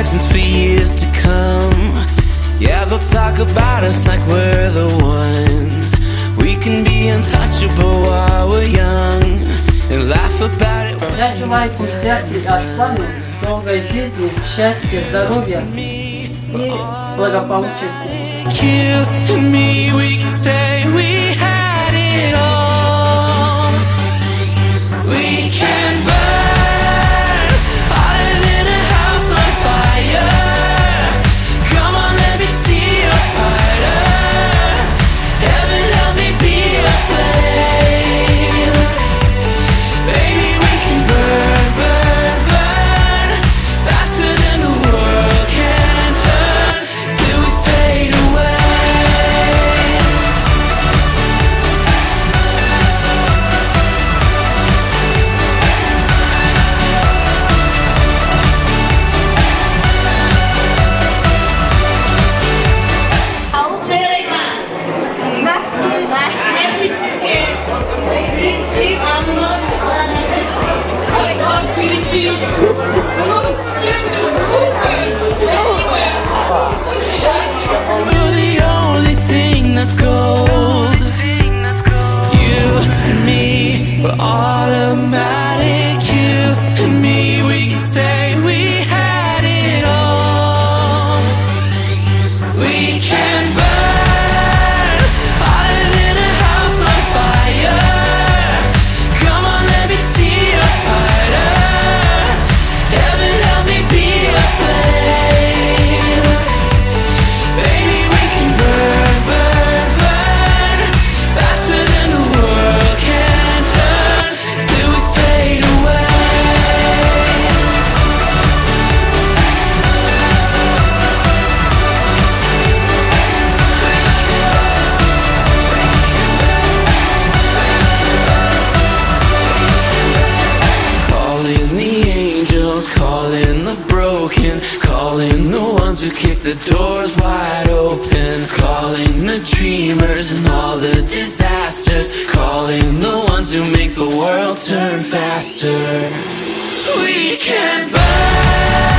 legends for years to come. Yeah, they'll talk about us like we're the ones. We can be untouchable while we're young and laugh about it. Я желаю Семсиатке Арслану долгой жизни, счастья, здоровья и благополучия всего. You're the only thing that's gold. You and me, we're automatic. You and me, we can say we had it all. We can burn hotter than a house on fire. Come on, let me see you fighter. Heaven, help me be a flame. Baby, we can burn, burn, burn faster than the world can turn till we fade away. Calling the angels, calling the broken, calling the ones who kick the doors wide open, calling the dreamers and all the disasters, calling the ones who make the world turn faster. We can burn